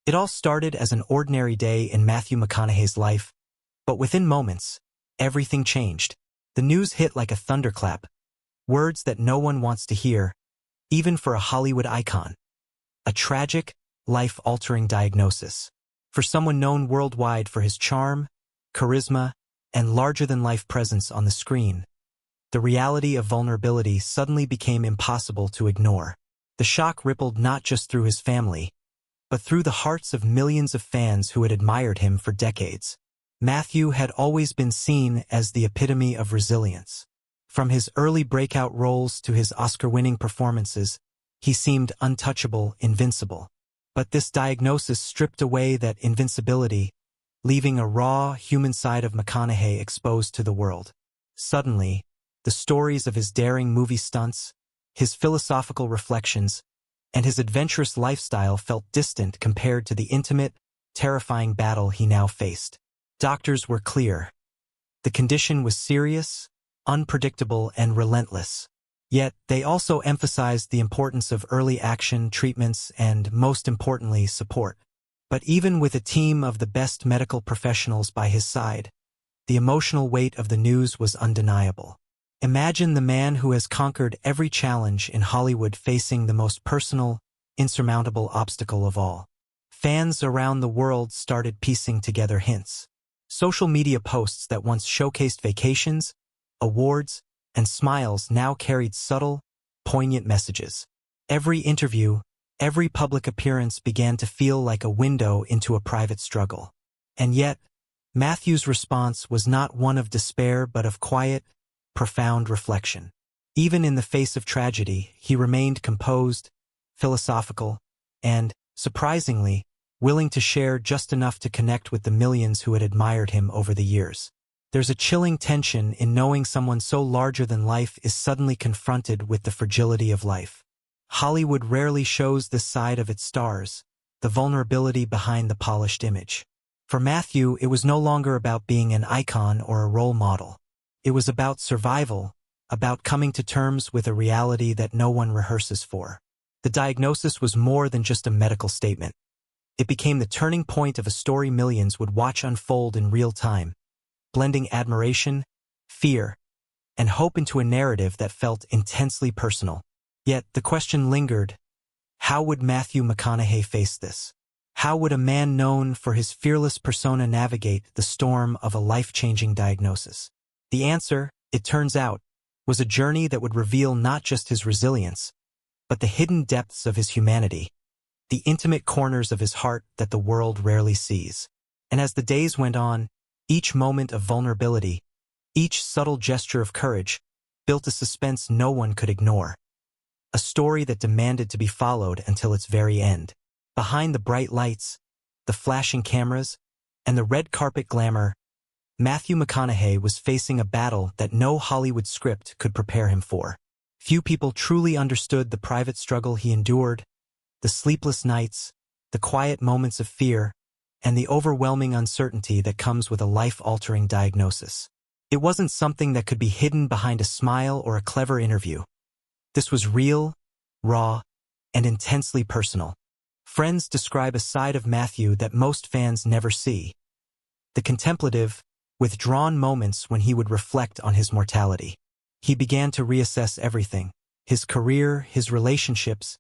It all started as an ordinary day in Matthew McConaughey's life, but within moments, everything changed. The news hit like a thunderclap, words that no one wants to hear, even for a Hollywood icon. A tragic, life-altering diagnosis. For someone known worldwide for his charm, charisma, and larger-than-life presence on the screen, the reality of vulnerability suddenly became impossible to ignore. The shock rippled not just through his family, but through the hearts of millions of fans who had admired him for decades. Matthew had always been seen as the epitome of resilience. From his early breakout roles to his Oscar-winning performances, he seemed untouchable, invincible. But this diagnosis stripped away that invincibility, leaving a raw, human side of McConaughey exposed to the world. Suddenly, the stories of his daring movie stunts, his philosophical reflections, and his adventurous lifestyle felt distant compared to the intimate, terrifying battle he now faced. Doctors were clear. The condition was serious, unpredictable, and relentless. Yet, they also emphasized the importance of early action, treatments, and, most importantly, support. But even with a team of the best medical professionals by his side, the emotional weight of the news was undeniable. Imagine the man who has conquered every challenge in Hollywood facing the most personal, insurmountable obstacle of all. Fans around the world started piecing together hints. Social media posts that once showcased vacations, awards, and smiles now carried subtle, poignant messages. Every interview, every public appearance began to feel like a window into a private struggle. And yet, Matthew's response was not one of despair but of quiet, profound reflection. Even in the face of tragedy, he remained composed, philosophical, and, surprisingly, willing to share just enough to connect with the millions who had admired him over the years. There's a chilling tension in knowing someone so larger than life is suddenly confronted with the fragility of life. Hollywood rarely shows this side of its stars, the vulnerability behind the polished image. For Matthew, it was no longer about being an icon or a role model. It was about survival, about coming to terms with a reality that no one rehearses for. The diagnosis was more than just a medical statement. It became the turning point of a story millions would watch unfold in real time, blending admiration, fear, and hope into a narrative that felt intensely personal. Yet the question lingered: how would Matthew McConaughey face this? How would a man known for his fearless persona navigate the storm of a life-changing diagnosis? The answer, it turns out, was a journey that would reveal not just his resilience, but the hidden depths of his humanity, the intimate corners of his heart that the world rarely sees. And as the days went on, each moment of vulnerability, each subtle gesture of courage, built a suspense no one could ignore. A story that demanded to be followed until its very end. Behind the bright lights, the flashing cameras, and the red carpet glamour, Matthew McConaughey was facing a battle that no Hollywood script could prepare him for. Few people truly understood the private struggle he endured, the sleepless nights, the quiet moments of fear, and the overwhelming uncertainty that comes with a life-altering diagnosis. It wasn't something that could be hidden behind a smile or a clever interview. This was real, raw, and intensely personal. Friends describe a side of Matthew that most fans never see. The contemplative, withdrawn moments when he would reflect on his mortality. He began to reassess everything: his career, his relationships,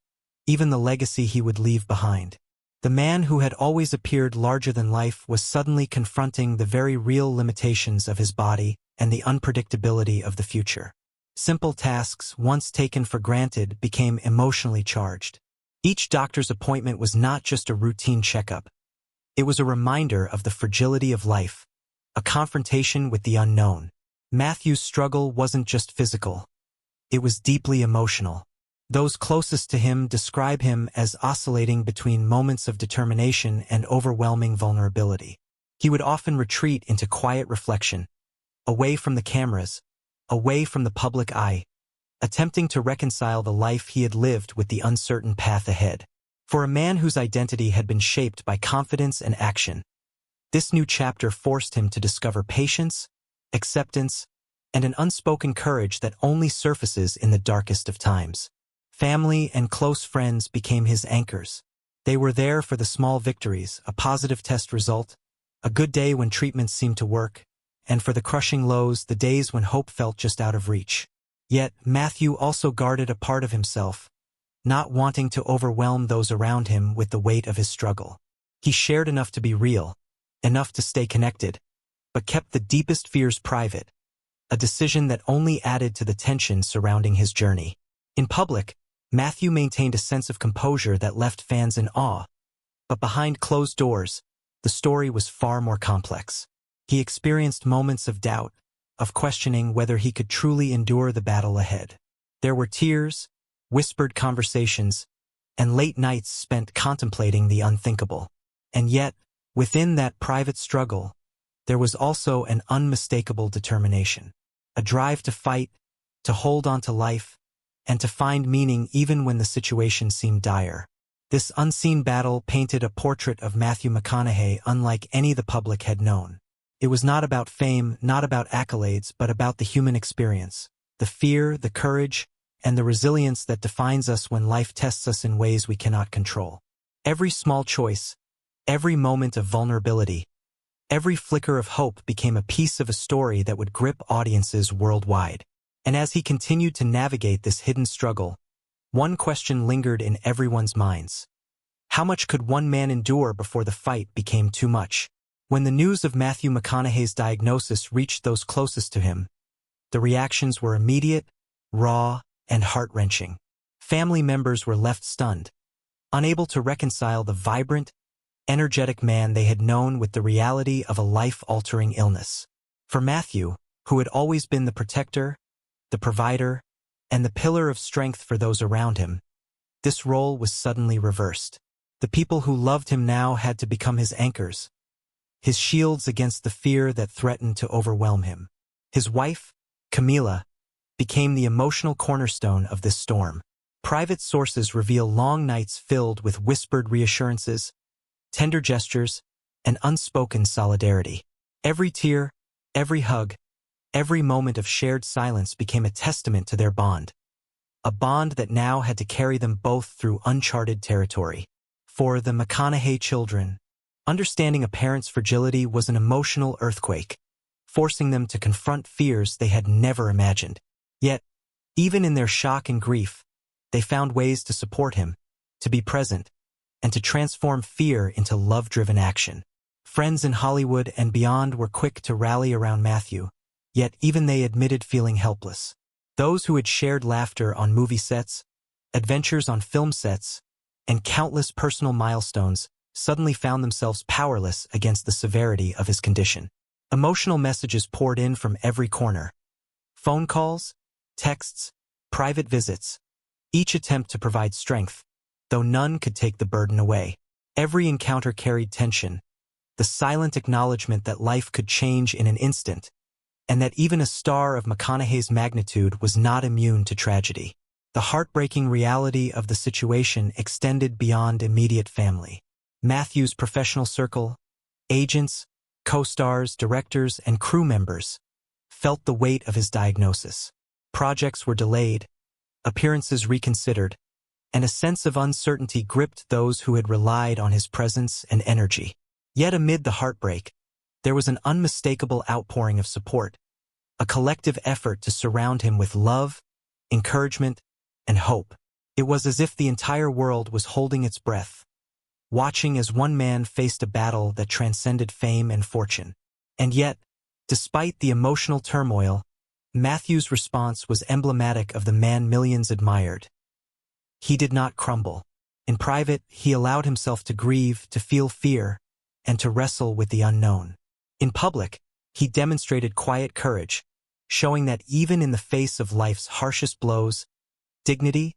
even the legacy he would leave behind. The man who had always appeared larger than life was suddenly confronting the very real limitations of his body and the unpredictability of the future. Simple tasks, once taken for granted, became emotionally charged. Each doctor's appointment was not just a routine checkup. It was a reminder of the fragility of life, a confrontation with the unknown. Matthew's struggle wasn't just physical. It was deeply emotional. Those closest to him describe him as oscillating between moments of determination and overwhelming vulnerability. He would often retreat into quiet reflection, away from the cameras, away from the public eye, attempting to reconcile the life he had lived with the uncertain path ahead. For a man whose identity had been shaped by confidence and action, this new chapter forced him to discover patience, acceptance, and an unspoken courage that only surfaces in the darkest of times. Family and close friends became his anchors, They were there for the small victories, a positive test result, a good day when treatments seemed to work, and for the crushing lows, the days when hope felt just out of reach. Yet, Matthew also guarded a part of himself, not wanting to overwhelm those around him with the weight of his struggle. He shared enough to be real, enough to stay connected, but kept the deepest fears private, a decision that only added to the tension surrounding his journey. In public, Matthew maintained a sense of composure that left fans in awe, but behind closed doors, the story was far more complex. He experienced moments of doubt, of questioning whether he could truly endure the battle ahead. There were tears, whispered conversations, and late nights spent contemplating the unthinkable. And yet, within that private struggle, there was also an unmistakable determination, a drive to fight, to hold on to life, and to find meaning even when the situation seemed dire. This unseen battle painted a portrait of Matthew McConaughey unlike any the public had known. It was not about fame, not about accolades, but about the human experience, the fear, the courage, and the resilience that defines us when life tests us in ways we cannot control. Every small choice, every moment of vulnerability, every flicker of hope became a piece of a story that would grip audiences worldwide. And as he continued to navigate this hidden struggle, one question lingered in everyone's minds. How much could one man endure before the fight became too much? When the news of Matthew McConaughey's diagnosis reached those closest to him, the reactions were immediate, raw, and heart-wrenching. Family members were left stunned, unable to reconcile the vibrant, energetic man they had known with the reality of a life-altering illness. For Matthew, who had always been the protector, the provider, and the pillar of strength for those around him, this role was suddenly reversed. The people who loved him now had to become his anchors, his shields against the fear that threatened to overwhelm him. His wife, Camila, became the emotional cornerstone of this storm. Private sources reveal long nights filled with whispered reassurances, tender gestures, and unspoken solidarity. Every tear, every hug, every moment of shared silence became a testament to their bond, a bond that now had to carry them both through uncharted territory. For the McConaughey children, understanding a parent's fragility was an emotional earthquake, forcing them to confront fears they had never imagined. Yet, even in their shock and grief, they found ways to support him, to be present, and to transform fear into love-driven action. Friends in Hollywood and beyond were quick to rally around Matthew, yet even they admitted feeling helpless. Those who had shared laughter on movie sets, adventures on film sets, and countless personal milestones suddenly found themselves powerless against the severity of his condition. Emotional messages poured in from every corner. Phone calls, texts, private visits, each attempt to provide strength, though none could take the burden away. Every encounter carried tension, the silent acknowledgement that life could change in an instant, and that even a star of McConaughey's magnitude was not immune to tragedy. The heartbreaking reality of the situation extended beyond immediate family. Matthew's professional circle, agents, co-stars, directors, and crew members felt the weight of his diagnosis. Projects were delayed, appearances reconsidered, and a sense of uncertainty gripped those who had relied on his presence and energy. Yet amid the heartbreak, there was an unmistakable outpouring of support, a collective effort to surround him with love, encouragement, and hope. It was as if the entire world was holding its breath, watching as one man faced a battle that transcended fame and fortune. And yet, despite the emotional turmoil, Matthew's response was emblematic of the man millions admired. He did not crumble. In private, he allowed himself to grieve, to feel fear, and to wrestle with the unknown. In public, he demonstrated quiet courage, showing that even in the face of life's harshest blows, dignity,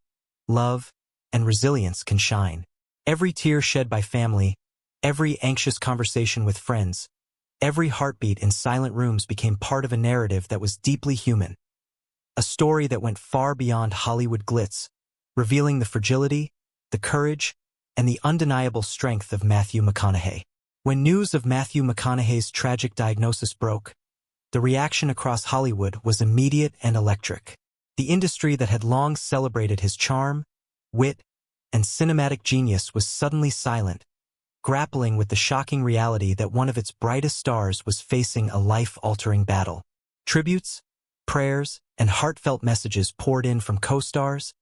love, and resilience can shine. Every tear shed by family, every anxious conversation with friends, every heartbeat in silent rooms became part of a narrative that was deeply human, a story that went far beyond Hollywood glitz, revealing the fragility, the courage, and the undeniable strength of Matthew McConaughey. When news of Matthew McConaughey's tragic diagnosis broke, the reaction across Hollywood was immediate and electric. The industry that had long celebrated his charm, wit, and cinematic genius was suddenly silent, grappling with the shocking reality that one of its brightest stars was facing a life-altering battle. Tributes, prayers, and heartfelt messages poured in from co-stars,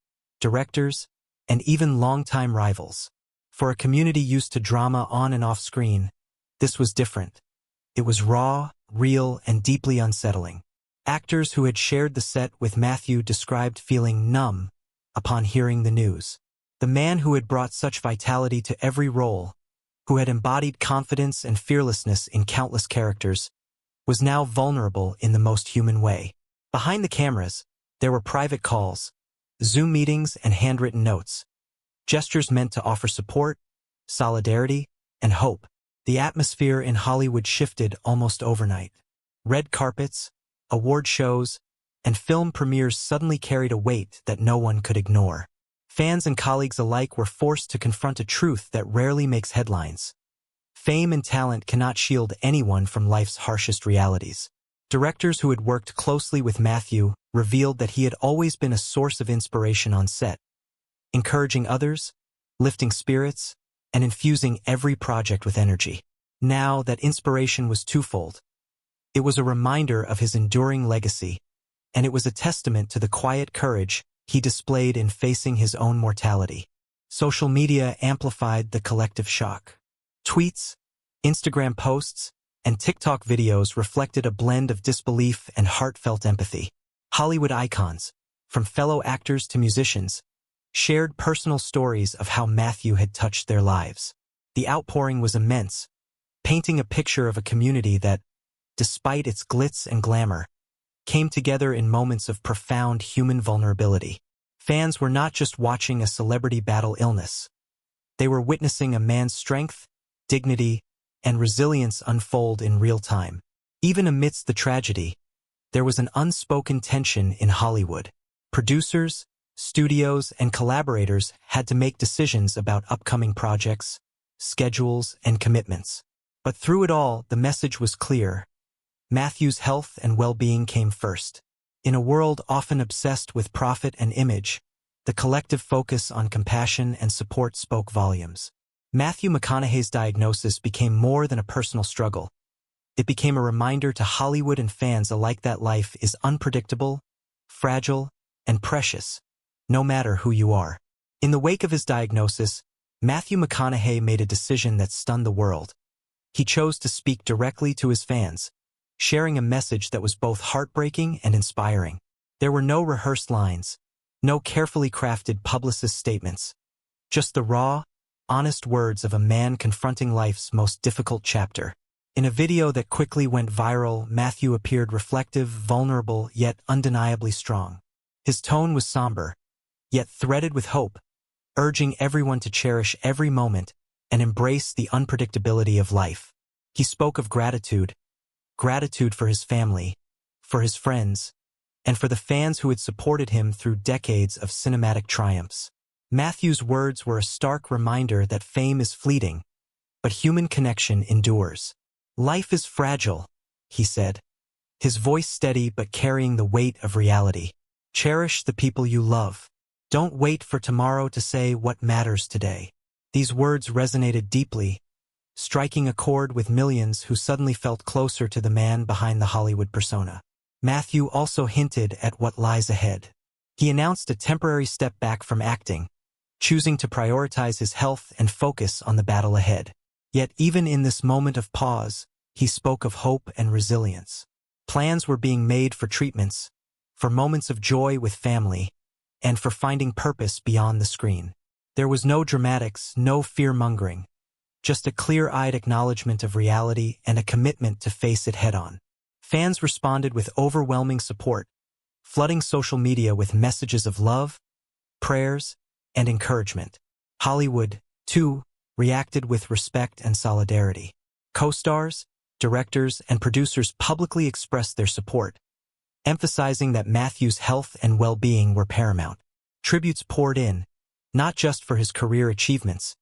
directors, and even longtime rivals. For a community used to drama on and off screen, this was different. It was raw, real, and deeply unsettling. Actors who had shared the set with Matthew described feeling numb upon hearing the news. The man who had brought such vitality to every role, who had embodied confidence and fearlessness in countless characters, was now vulnerable in the most human way. Behind the cameras, there were private calls, Zoom meetings, and handwritten notes. Gestures meant to offer support, solidarity, and hope. The atmosphere in Hollywood shifted almost overnight. Red carpets, award shows, and film premieres suddenly carried a weight that no one could ignore. Fans and colleagues alike were forced to confront a truth that rarely makes headlines. Fame and talent cannot shield anyone from life's harshest realities. Directors who had worked closely with Matthew revealed that he had always been a source of inspiration on set, encouraging others, lifting spirits, and infusing every project with energy. Now that inspiration was twofold. It was a reminder of his enduring legacy, and it was a testament to the quiet courage he displayed in facing his own mortality. Social media amplified the collective shock. Tweets, Instagram posts, and TikTok videos reflected a blend of disbelief and heartfelt empathy. Hollywood icons, from fellow actors to musicians, shared personal stories of how Matthew had touched their lives. The outpouring was immense, painting a picture of a community that, despite its glitz and glamour, came together in moments of profound human vulnerability. Fans were not just watching a celebrity battle illness. They were witnessing a man's strength, dignity, and resilience unfold in real time. Even amidst the tragedy, there was an unspoken tension in Hollywood. Producers, studios, and collaborators had to make decisions about upcoming projects, schedules, and commitments. But through it all, the message was clear. Matthew's health and well-being came first. In a world often obsessed with profit and image, the collective focus on compassion and support spoke volumes. Matthew McConaughey's diagnosis became more than a personal struggle. It became a reminder to Hollywood and fans alike that life is unpredictable, fragile, and precious, no matter who you are. In the wake of his diagnosis, Matthew McConaughey made a decision that stunned the world. He chose to speak directly to his fans, sharing a message that was both heartbreaking and inspiring. There were no rehearsed lines, no carefully crafted publicist statements, just the raw, honest words of a man confronting life's most difficult chapter. In a video that quickly went viral, Matthew appeared reflective, vulnerable, yet undeniably strong. His tone was somber, yet threaded with hope, urging everyone to cherish every moment and embrace the unpredictability of life. He spoke of gratitude for his family, for his friends, and for the fans who had supported him through decades of cinematic triumphs. Matthew's words were a stark reminder that fame is fleeting, but human connection endures. "Life is fragile," he said, his voice steady but carrying the weight of reality. "Cherish the people you love. Don't wait for tomorrow to say what matters today." These words resonated deeply, striking a chord with millions who suddenly felt closer to the man behind the Hollywood persona. Matthew also hinted at what lies ahead. He announced a temporary step back from acting, choosing to prioritize his health and focus on the battle ahead. Yet even in this moment of pause, he spoke of hope and resilience. Plans were being made for treatments, for moments of joy with family, and for finding purpose beyond the screen. There was no dramatics, no fear-mongering, just a clear-eyed acknowledgement of reality and a commitment to face it head-on. Fans responded with overwhelming support, flooding social media with messages of love, prayers, and encouragement. Hollywood, too, reacted with respect and solidarity. Co-stars, directors, and producers publicly expressed their support, emphasizing that Matthew's health and well-being were paramount. Tributes poured in, not just for his career achievements,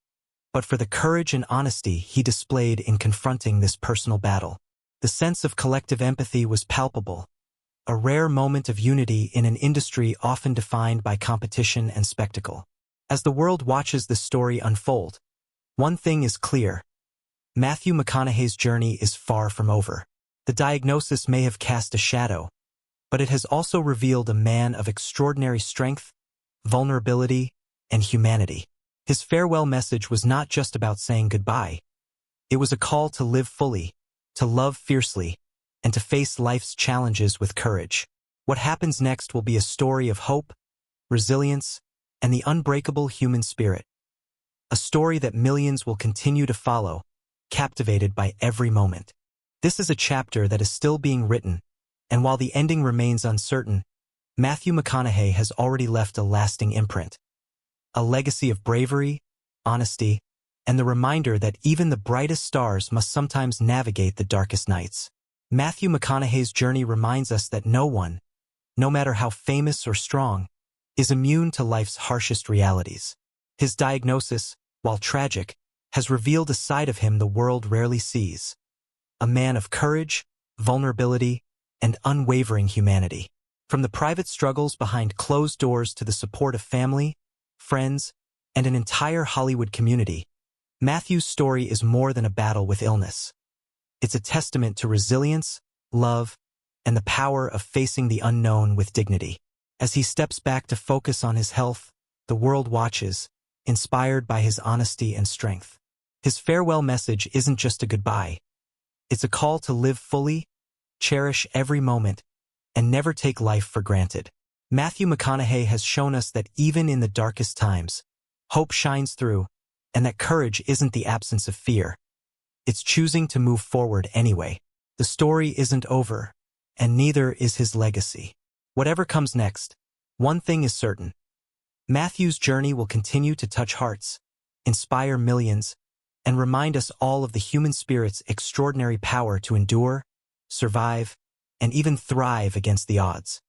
but for the courage and honesty he displayed in confronting this personal battle. The sense of collective empathy was palpable, a rare moment of unity in an industry often defined by competition and spectacle. As the world watches this story unfold, one thing is clear. Matthew McConaughey's journey is far from over. The diagnosis may have cast a shadow, but it has also revealed a man of extraordinary strength, vulnerability, and humanity. His farewell message was not just about saying goodbye. It was a call to live fully, to love fiercely, and to face life's challenges with courage. What happens next will be a story of hope, resilience, and the unbreakable human spirit. A story that millions will continue to follow, captivated by every moment. This is a chapter that is still being written, and while the ending remains uncertain, Matthew McConaughey has already left a lasting imprint. A legacy of bravery, honesty, and the reminder that even the brightest stars must sometimes navigate the darkest nights. Matthew McConaughey's journey reminds us that no one, no matter how famous or strong, is immune to life's harshest realities. His diagnosis, while tragic, has revealed a side of him the world rarely sees. A man of courage, vulnerability, and unwavering humanity. From the private struggles behind closed doors to the support of family, friends, and an entire Hollywood community, Matthew's story is more than a battle with illness. It's a testament to resilience, love, and the power of facing the unknown with dignity. As he steps back to focus on his health, the world watches, inspired by his honesty and strength. His farewell message isn't just a goodbye. It's a call to live fully, cherish every moment, and never take life for granted. Matthew McConaughey has shown us that even in the darkest times, hope shines through, and that courage isn't the absence of fear. It's choosing to move forward anyway. The story isn't over, and neither is his legacy. Whatever comes next, one thing is certain. Matthew's journey will continue to touch hearts, inspire millions, and remind us all of the human spirit's extraordinary power to endure, survive, and even thrive against the odds.